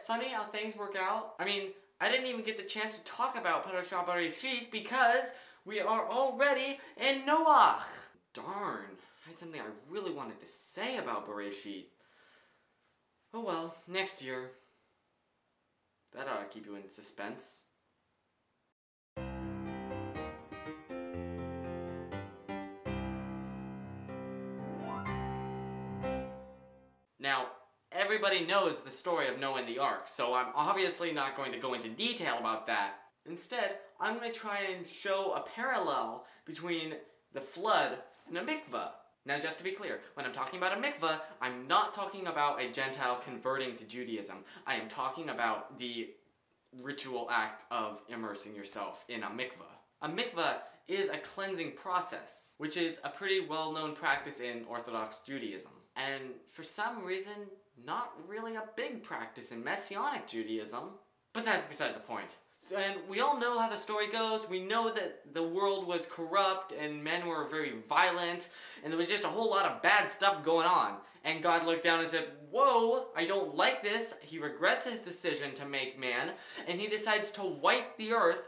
it funny how things work out? I mean, I didn't even get the chance to talk about Parashat Bereshit because we are already in Noach. Darn, I had something I really wanted to say about Bereshit. Oh well, next year. That ought to keep you in suspense. Now, everybody knows the story of Noah and the Ark, so I'm obviously not going to go into detail about that. Instead, I'm going to try and show a parallel between the flood and a mikvah. Now, just to be clear, when I'm talking about a mikvah, I'm not talking about a Gentile converting to Judaism. I am talking about the ritual act of immersing yourself in a mikvah. A mikvah is a cleansing process, which is a pretty well-known practice in Orthodox Judaism. And for some reason, not really a big practice in Messianic Judaism. But that's beside the point. So, and we all know how the story goes. We know that the world was corrupt and men were very violent and there was just a whole lot of bad stuff going on. And God looked down and said, whoa, I don't like this. He regrets his decision to make man and he decides to wipe the earth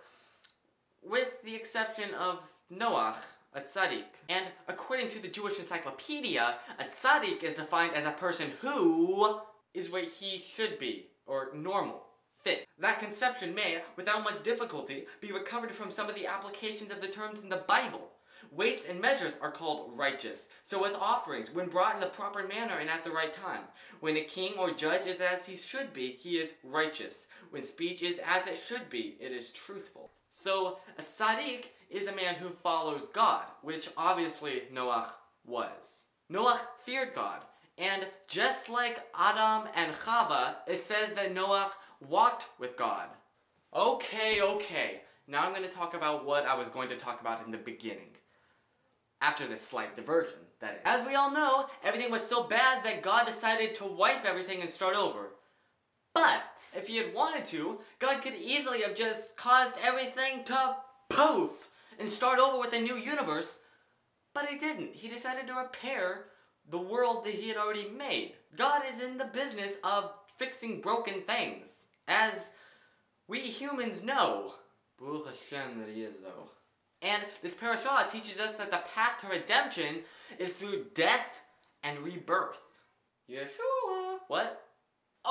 with the exception of Noach, a tzaddik. And according to the Jewish encyclopedia, a tzaddik is defined as a person who is what he should be, or normal, fit. That conception may, without much difficulty, be recovered from some of the applications of the terms in the Bible. Weights and measures are called righteous. So with offerings, when brought in the proper manner and at the right time. When a king or judge is as he should be, he is righteous. When speech is as it should be, it is truthful. So a tzaddik is a man who follows God, which obviously Noach was. Noach feared God, and just like Adam and Chava, it says that Noach walked with God. Okay, now I'm going to talk about what I was going to talk about in the beginning. After this slight diversion, that is. As we all know, everything was so bad that God decided to wipe everything and start over. But, if he had wanted to, God could easily have just caused everything to poof and start over with a new universe, but he didn't. He decided to repair the world that he had already made. God is in the business of fixing broken things, as we humans know. Baruch Hashem that he is, though. And this parasha teaches us that the path to redemption is through death and rebirth. Yeshua. What?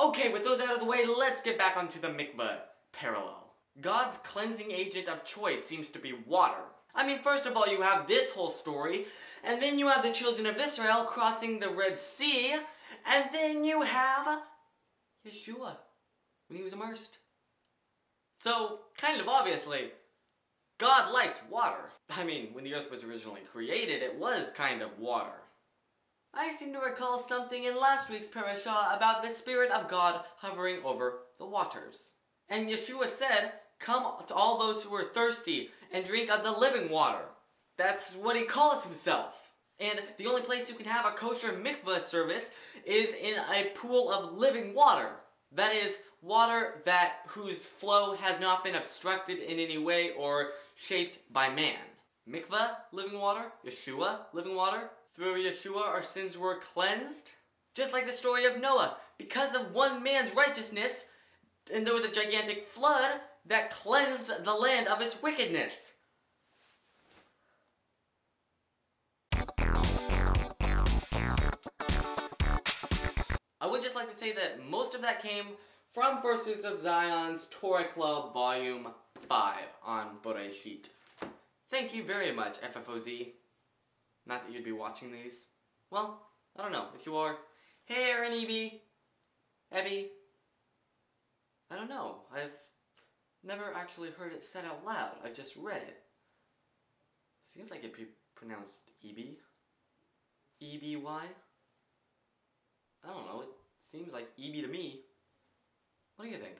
Okay, with those out of the way, let's get back onto the mikvah parallel. God's cleansing agent of choice seems to be water. I mean, first of all, you have this whole story, and then you have the children of Israel crossing the Red Sea, and then you have Yeshua, when he was immersed. So, kind of obviously, God likes water. I mean, when the earth was originally created, it was kind of water. I seem to recall something in last week's parasha about the Spirit of God hovering over the waters. And Yeshua said, come to all those who are thirsty and drink of the living water. That's what he calls himself. And the only place you can have a kosher mikvah service is in a pool of living water. That is, water whose flow has not been obstructed in any way or shaped by man. Mikvah, living water. Yeshua, living water. Through Yeshua, our sins were cleansed. Just like the story of Noah. Because of one man's righteousness, and there was a gigantic flood that cleansed the land of its wickedness. I would just like to say that most of that came from First Fruits of Zion's Torah Club Volume 5 on Bereshit. Thank you very much, FFOZ. Not that you'd be watching these. Well, I don't know. If you are, hey Aaron, Evie, Abby. I don't know. I've never actually heard it said out loud. I just read it. Seems like it'd be pronounced Eby. E-B-Y. I don't know. It seems like Eby to me. What do you think?